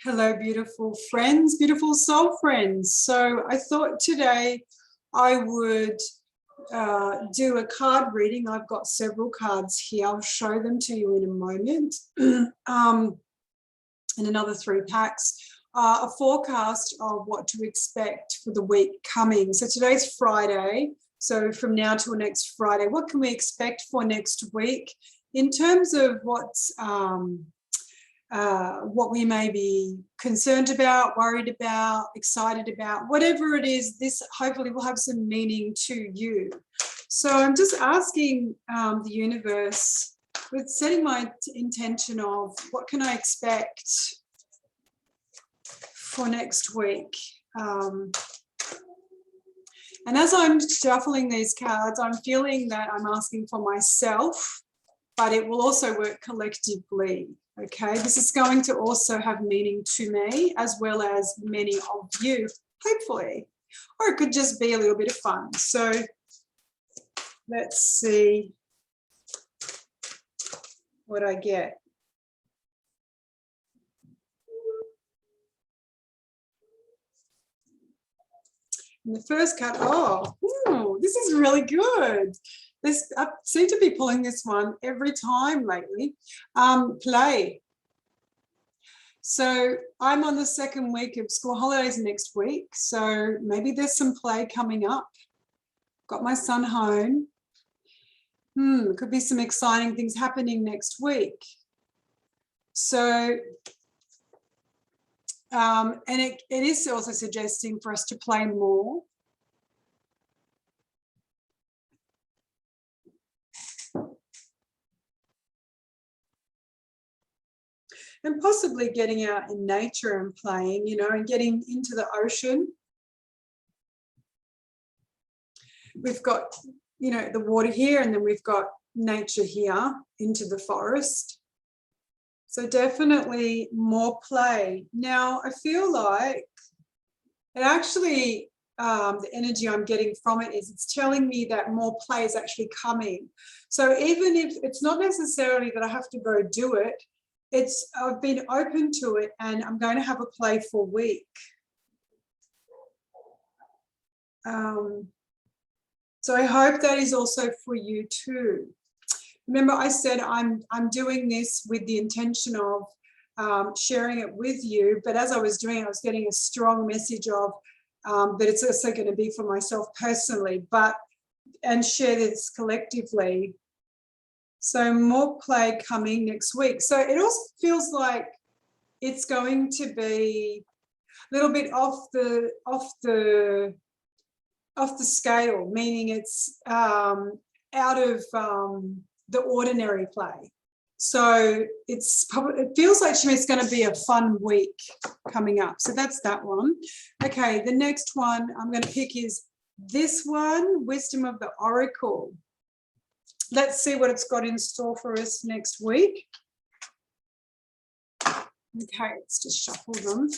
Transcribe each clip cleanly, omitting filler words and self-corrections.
Hello, beautiful friends, beautiful soul friends. So I thought today I would do a card reading. I've got several cards here. I'll show them to you in a moment. And another 3 packs. A forecast of what to expect for the week coming. So today's Friday. So from now till next Friday, what can we expect for next week in terms of what's what we may be concerned about, worried about, excited about, whatever it is, this hopefully will have some meaning to you. So I'm just asking the universe, with setting my intention of what can I expect for next week. And as I'm shuffling these cards, I'm feeling that I'm asking for myself, but it will also work collectively. Okay, this is going to also have meaning to me as well as many of you, hopefully, or it could just be a little bit of fun. So let's see what I get. And the first card, this is really good. I seem to be pulling this one every time lately. Play. So I'm on the 2nd week of school holidays next week. So maybe there's some play coming up. Got my son home. Could be some exciting things happening next week. So, and it is also suggesting for us to play more. And possibly getting out in nature and playing, you know, and getting into the ocean. We've got, you know, the water here, and then we've got nature here into the forest. So definitely more play. Now, I feel like it actually, the energy I'm getting from it is it's telling me that more play is actually coming. So even if it's not necessarily that I have to go do it, I've been open to it, and I'm going to have a playful week. So I hope that is also for you too. Remember, I said I'm doing this with the intention of sharing it with you, but as I was doing it, I was getting a strong message of that it's also going to be for myself personally, and share this collectively. So more play coming next week. So it also feels like it's going to be a little bit off the scale, meaning it's out of the ordinary play. So it feels like it's going to be a fun week coming up. So that's that one. Okay, the next one I'm going to pick is this one, Wisdom of the Oracle. Let's see what it's got in store for us next week. Okay, let's just shuffle them.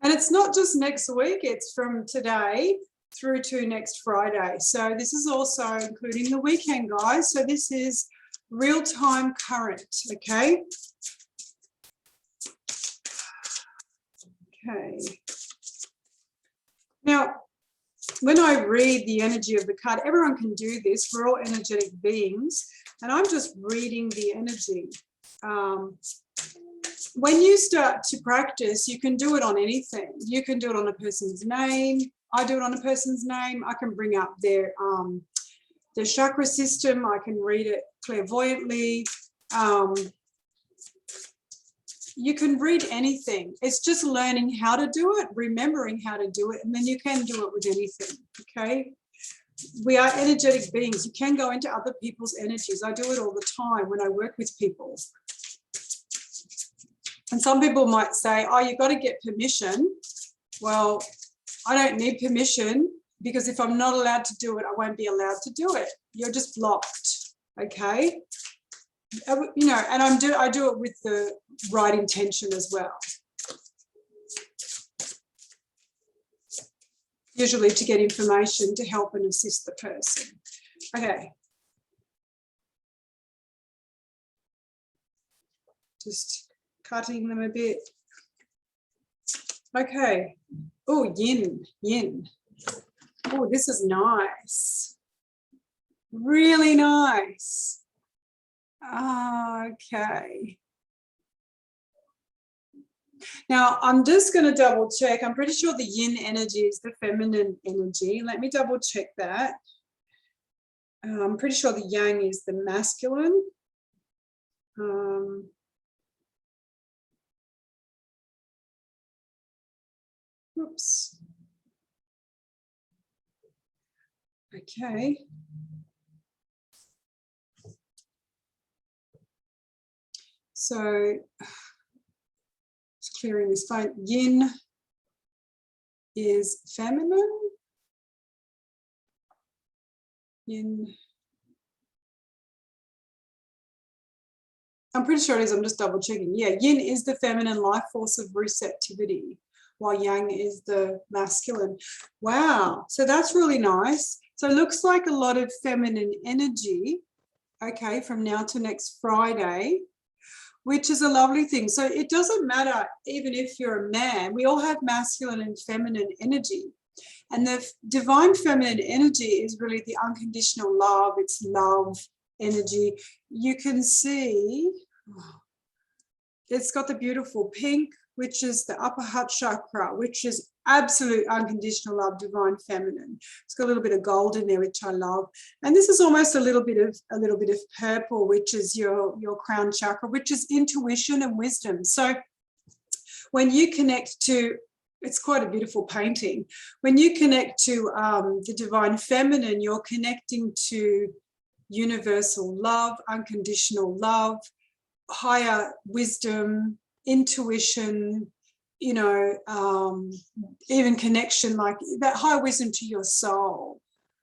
And it's not just next week, it's from today through to next Friday. So this is also including the weekend, guys. So this is real-time current, okay? Okay. Now, when I read the energy of the card, everyone can do this. We're all energetic beings, and I'm just reading the energy. When you start to practice, you can do it on anything. You can do it on a person's name. I do it on a person's name. I can bring up their chakra system. I can read it clairvoyantly. You can read anything. It's just learning how to do it, remembering how to do it, and then you can do it with anything, okay? We are energetic beings. You can go into other people's energies. I do it all the time when I work with people. And some people might say, oh, you've got to get permission. Well, I don't need permission, because if I'm not allowed to do it, I won't be allowed to do it. You're just blocked, okay? You know, and I do it with the right intention as well. Usually to get information to help and assist the person. Okay. just cutting them a bit. Okay. Oh, yin, yin. Oh, this is nice. Really nice. Okay. Now, I'm just going to double check. I'm pretty sure the yin energy is the feminine energy. Let me double check that. I'm pretty sure the yang is the masculine. Oops. Okay. So, just clearing this phone. Yin is feminine. Yin. I'm pretty sure it is. I'm just double checking. Yeah, yin is the feminine life force of receptivity, while yang is the masculine. Wow. So that's really nice. So it looks like a lot of feminine energy, okay, from now to next Friday, which is a lovely thing. So it doesn't matter, even if you're a man, we all have masculine and feminine energy. And the divine feminine energy is really the unconditional love. It's love energy. You can see it's got the beautiful pink, which is the upper heart chakra, which is absolute unconditional love, divine feminine. It's got a little bit of gold in there, which I love. And this is almost a little bit of purple, which is your crown chakra, which is intuition and wisdom. So when you connect to, it's quite a beautiful painting. When you connect to the divine feminine, you're connecting to universal love, unconditional love, higher wisdom, intuition, you know, even connection, like that higher wisdom to your soul,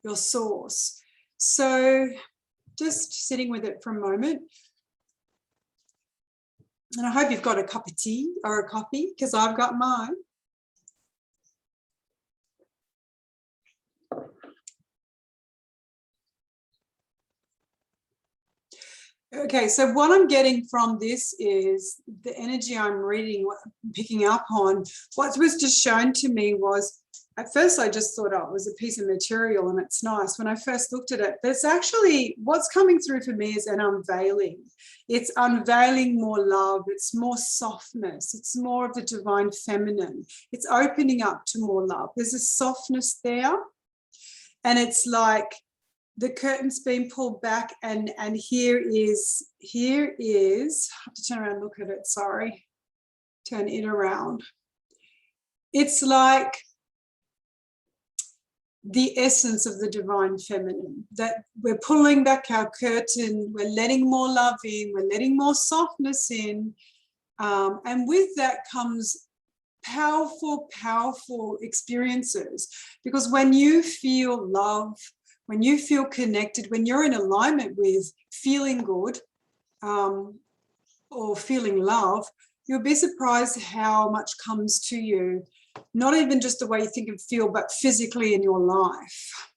your source. So just sitting with it for a moment. And I hope you've got a cup of tea or a coffee, because I've got mine. Okay, so what I'm getting from this is the energy I'm reading, picking up on. What was just shown to me was, at first I just thought, oh, it was a piece of material and it's nice. When I first looked at it, there's actually, what's coming through for me is an unveiling. It's unveiling more love. It's more softness. It's more of the divine feminine. It's opening up to more love. There's a softness there. And it's like, the curtain's been pulled back, and here is, I have to turn around and look at it, sorry, turn it around. It's like the essence of the divine feminine, that we're pulling back our curtain, we're letting more love in, we're letting more softness in, and with that comes powerful, powerful experiences, because when you feel love, when you feel connected, when you're in alignment with feeling good or feeling love, you'll be surprised how much comes to you, not even just the way you think and feel, but physically in your life.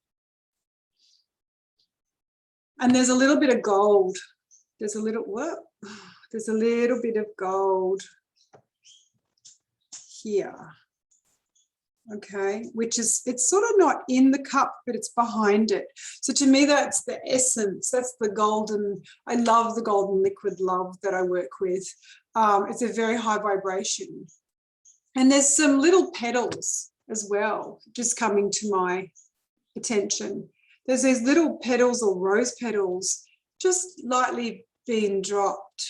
And there's a little bit of gold. There's a little bit of gold here. Okay, which is, it's sort of not in the cup, but it's behind it. So to me, that's the essence, that's the golden, I love the golden liquid love that I work with. It's a very high vibration. And there's some little petals as well, just coming to my attention. There's these little petals or rose petals just lightly being dropped.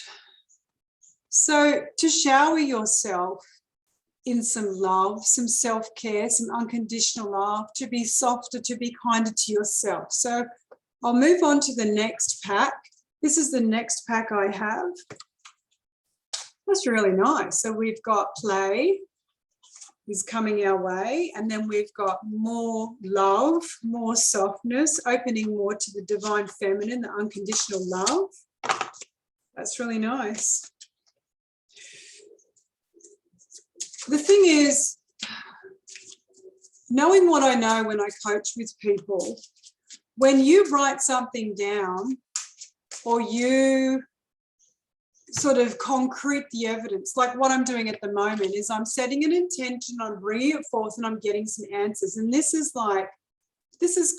So to shower yourself in some love, some self-care, some unconditional love, to be softer, to be kinder to yourself. So I'll move on to the next pack. This is the next pack I have. That's really nice. So we've got play is coming our way, and then we've got more love, more softness, opening more to the divine feminine, the unconditional love. That's really nice. The thing is, knowing what I know when I coach with people, when you write something down or you sort of concrete the evidence. Like what I'm doing at the moment is I'm setting an intention, I'm bringing it forth, and I'm getting some answers. And this is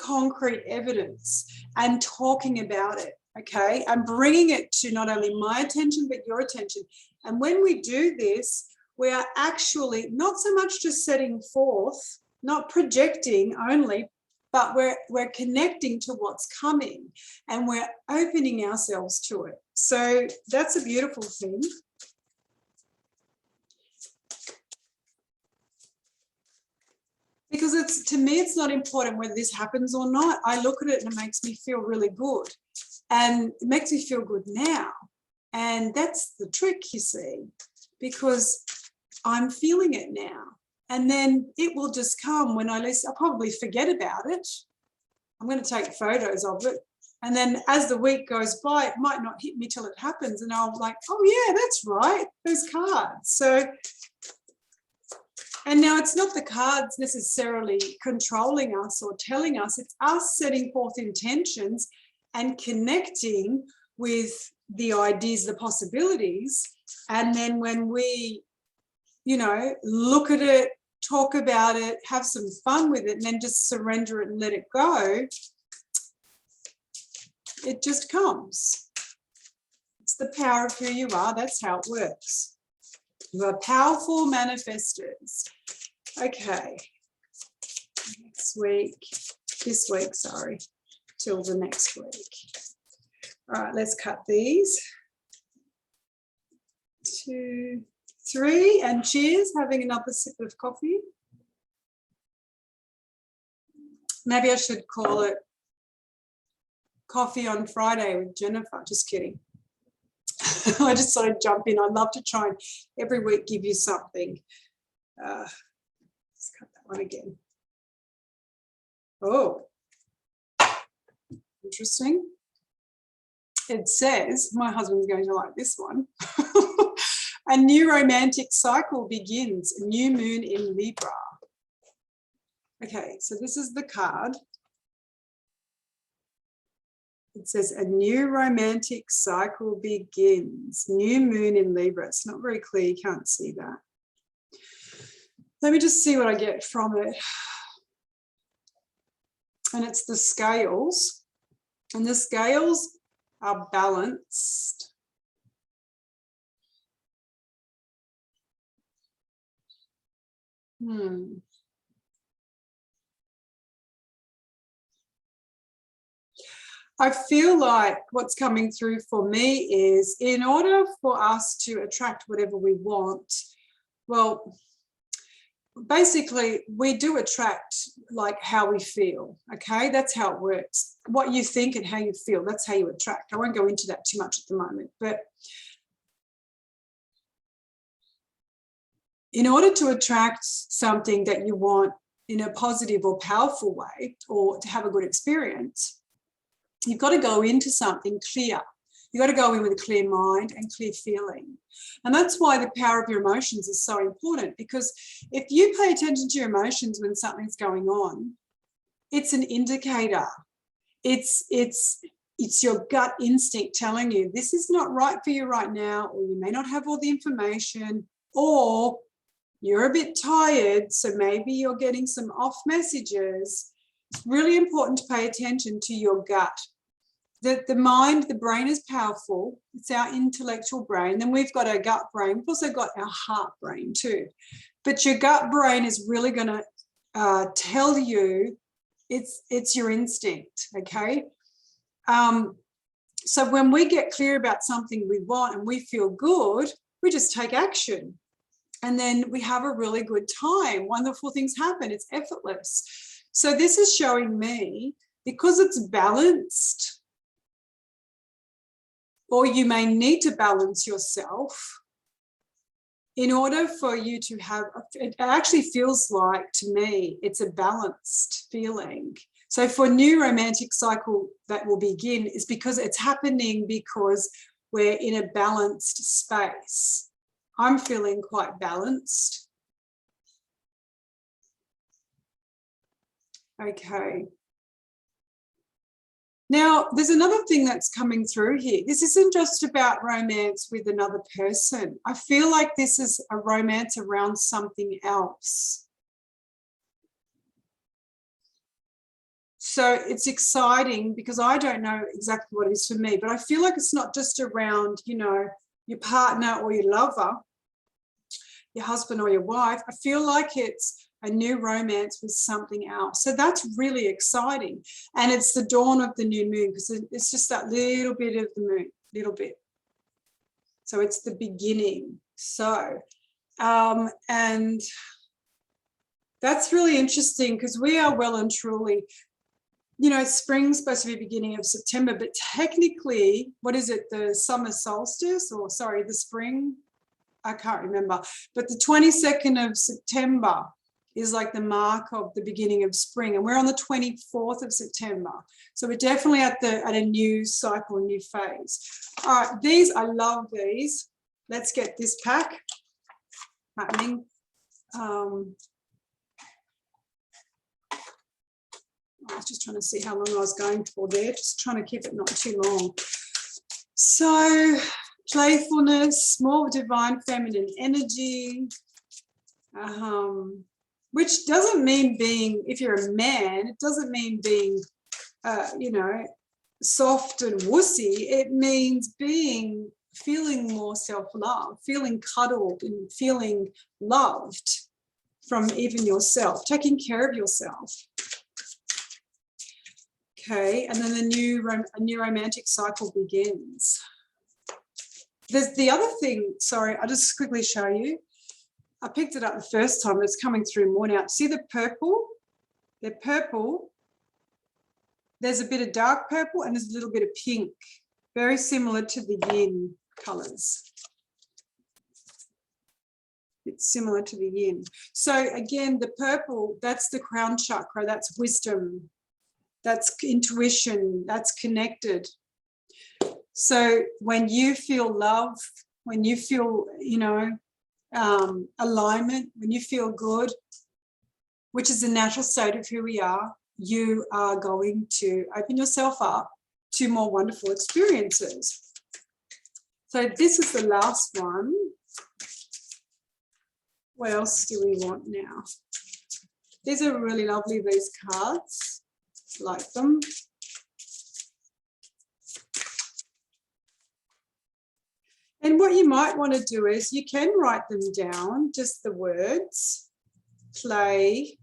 concrete evidence and talking about it, okay? I'm bringing it to not only my attention, but your attention. And when we do this, we are actually not so much just setting forth, not projecting only, but we're connecting to what's coming and we're opening ourselves to it. So that's a beautiful thing. Because it's, to me, it's not important whether this happens or not. I look at it and it makes me feel really good. And it makes me feel good now. And that's the trick, you see, because I'm feeling it now. And then it will just come when I listen. I'll probably forget about it. I'm going to take photos of it. And then as the week goes by, it might not hit me till it happens. And I'll like, oh yeah, that's right, those cards. So, and now it's not the cards necessarily controlling us or telling us, it's us setting forth intentions and connecting with the ideas, the possibilities. And then when we, you know, look at it, talk about it, have some fun with it, and then just surrender it and let it go, it just comes. It's the power of who you are. That's how it works. You are powerful manifestors. Okay. Next week, this week, sorry, till the next week. All right, let's cut these. 2, 3, and cheers, having another sip of coffee. Maybe I should call it Coffee on Friday with Jennifer. Just kidding. I just sort of jump in. I'd love to try and every week give you something. Let's cut that one again. Oh, interesting. It says, my husband's going to like this one. A new romantic cycle begins, a new moon in Libra. Okay, so this is the card. It says a new romantic cycle begins, new moon in Libra. It's not very clear, you can't see that. Let me just see what I get from it. And it's the scales. And the scales are balanced. I feel like what's coming through for me is in order for us to attract whatever we want, well, basically we do attract like how we feel, okay? That's how it works. What you think and how you feel, that's how you attract. I won't go into that too much at the moment, but in order to attract something that you want in a positive or powerful way, or to have a good experience, you've got to go into something clear. You've got to go in with a clear mind and clear feeling. And that's why the power of your emotions is so important, because if you pay attention to your emotions when something's going on, it's an indicator. It's your gut instinct telling you this is not right for you right now, or you may not have all the information, or you're a bit tired, so maybe you're getting some off messages. It's really important to pay attention to your gut. The mind, the brain is powerful. It's our intellectual brain. Then we've got our gut brain. We've also got our heart brain too. But your gut brain is really going to tell you it's your instinct, okay? So when we get clear about something we want and we feel good, we just take action. And then we have a really good time. Wonderful things happen. It's effortless. So this is showing me, because it's balanced, or you may need to balance yourself in order for you to have, it actually feels like, to me, it's a balanced feeling. So for new romantic cycle that will begin is because it's happening because we're in a balanced space. I'm feeling quite balanced. Okay. Now, there's another thing that's coming through here. This isn't just about romance with another person. I feel like this is a romance around something else. So it's exciting because I don't know exactly what it is for me, but I feel like it's not just around, you know, your partner or your lover, your husband or your wife. I feel like it's a new romance with something else. So that's really exciting. And it's the dawn of the new moon because it's just that little bit of the moon, little bit. So it's the beginning. So, and that's really interesting because we are well and truly, you know, spring's supposed to be beginning of September, but technically, what is it, the summer solstice, or sorry, the spring? I can't remember. But the 22nd of September is like the mark of the beginning of spring, and we're on the 24th of September. So we're definitely at a new cycle, a new phase. All right, these, I love these. Let's get this pack happening. I was just trying to see how long I was going for there, just trying to keep it not too long. So playfulness, more divine feminine energy, which doesn't mean being, if you're a man, it doesn't mean being, you know, soft and wussy. It means feeling more self-love, feeling cuddled and feeling loved from even yourself, taking care of yourself. Okay, and then a new romantic cycle begins. There's the other thing, sorry, I'll just quickly show you. I picked it up the first time, it's coming through more now. See the purple? They're purple. There's a bit of dark purple and there's a little bit of pink, very similar to the yin colours. It's similar to the yin. So again, the purple, that's the crown chakra, that's wisdom. That's intuition, that's connected. So when you feel love, when you feel, you know, alignment, when you feel good, which is the natural state of who we are, you are going to open yourself up to more wonderful experiences. So this is the last one. What else do we want now? These are really lovely, these cards. Like them. And what you might want to do is you can write them down, just the words, play,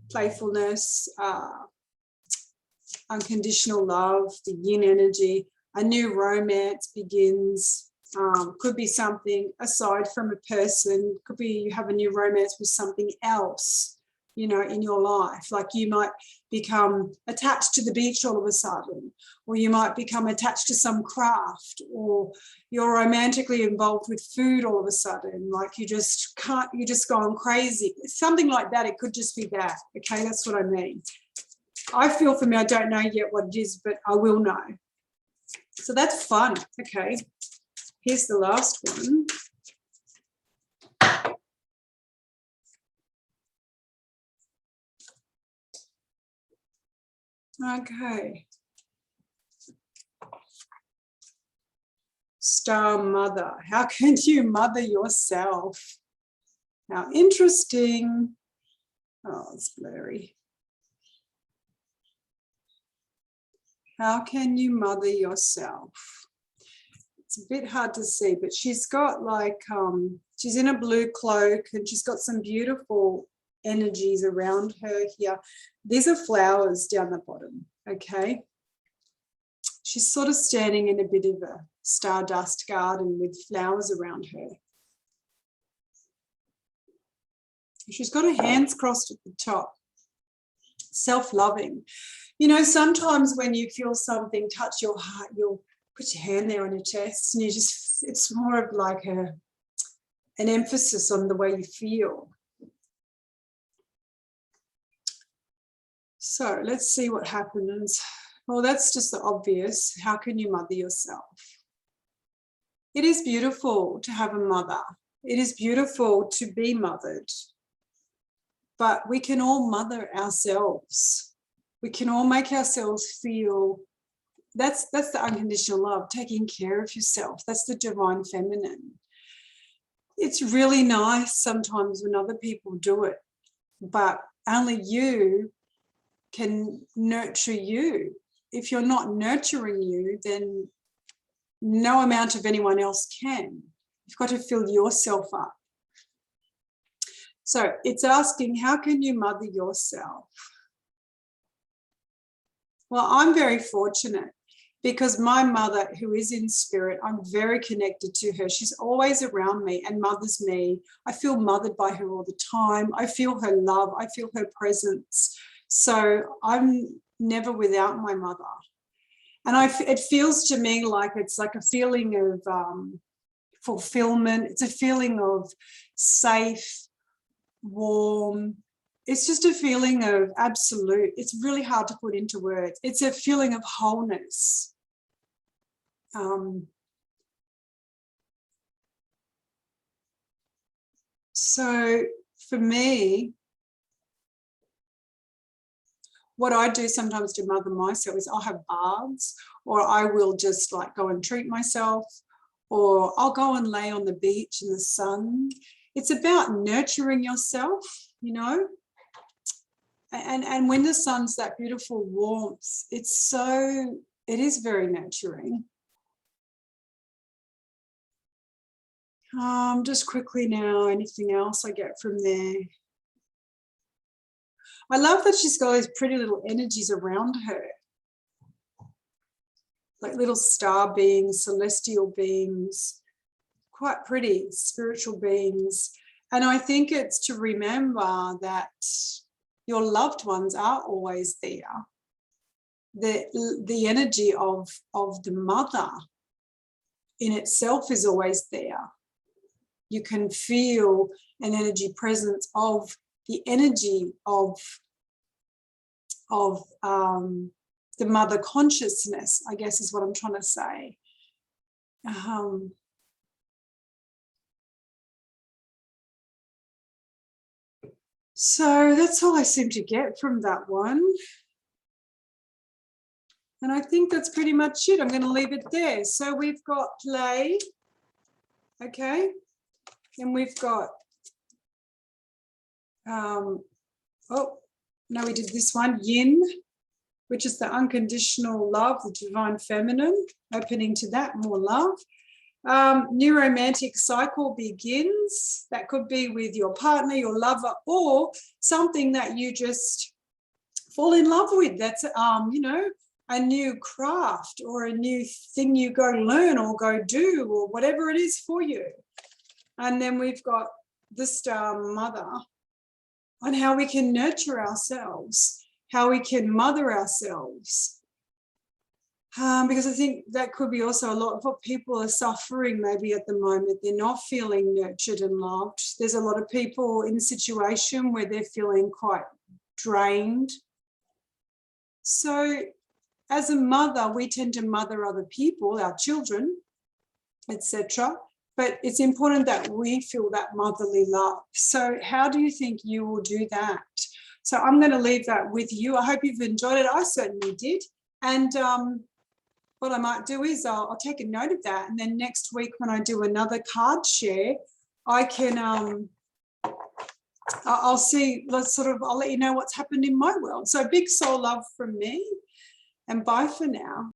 playfulness, unconditional love, the yin energy, a new romance begins. Could be something aside from a person, could be you have a new romance with something else, you know, in your life. Like you might become attached to the beach all of a sudden, or you might become attached to some craft, or you're romantically involved with food all of a sudden, like you just can't, you're just going crazy. Something like that. It could just be that. Okay, that's what I mean. I feel for me, I don't know yet what it is, but I will know. So that's fun. Okay, here's the last one. Okay. Star Mother. How can you mother yourself? Now, interesting. Oh, it's blurry. How can you mother yourself? It's a bit hard to see, but she's got like, she's in a blue cloak and she's got some beautiful energies around her here. These are flowers down the bottom, okay? She's sort of standing in a bit of a stardust garden with flowers around her. She's got her hands crossed at the top. Self-loving. You know, sometimes when you feel something touch your heart, you'll put your hand there on your chest and you just, it's more of like an emphasis on the way you feel. So let's see what happens. Well, that's just the obvious. How can you mother yourself? It is beautiful to have a mother. It is beautiful to be mothered. But we can all mother ourselves. We can all make ourselves feel that's the unconditional love, taking care of yourself. That's the divine feminine. It's really nice sometimes when other people do it, but only you can nurture you. If you're not nurturing you, then no amount of anyone else can. You've got to fill yourself up. So it's asking, how can you mother yourself? Well, I'm very fortunate because my mother, who is in spirit, I'm very connected to her. She's always around me and mothers me. I feel mothered by her all the time. I feel her love. I feel her presence. So I'm never without my mother. And it feels to me like it's like a feeling of fulfillment. It's a feeling of safe, warm. It's just a feeling of absolute. It's really hard to put into words. It's a feeling of wholeness. So for me, what I do sometimes to mother myself is I'll have baths, or I will just like go and treat myself, or I'll go and lay on the beach in the sun. It's about nurturing yourself, you know. And when the sun's that beautiful warmth, it is very nurturing. Just quickly now, anything else I get from there? I love that she's got these pretty little energies around her, like little star beings, celestial beings, quite pretty, spiritual beings. And I think it's to remember that your loved ones are always there. The energy of the mother in itself is always there. You can feel an energy presence of the energy of the mother consciousness, I guess is what I'm trying to say. So that's all I seem to get from that one. And I think that's pretty much it. I'm going to leave it there. So we've got play, okay, and we've got, oh, no, we did this one, yin, which is the unconditional love, the divine feminine, opening to that, more love. New romantic cycle begins. That could be with your partner, your lover, or something that you just fall in love with. That's, you know, a new craft or a new thing you go learn or go do or whatever it is for you. And then we've got the star mother on how we can nurture ourselves, how we can mother ourselves. Because I think that could be also a lot of what people are suffering maybe at the moment. They're not feeling nurtured and loved. There's a lot of people in a situation where they're feeling quite drained. So as a mother, we tend to mother other people, our children, etc. But it's important that we feel that motherly love. So how do you think you will do that? So I'm going to leave that with you. I hope you've enjoyed it. I certainly did. And what I might do is I'll take a note of that. And then next week when I do another card share, I can, I'll see, I'll let you know what's happened in my world. So big soul love from me, and bye for now.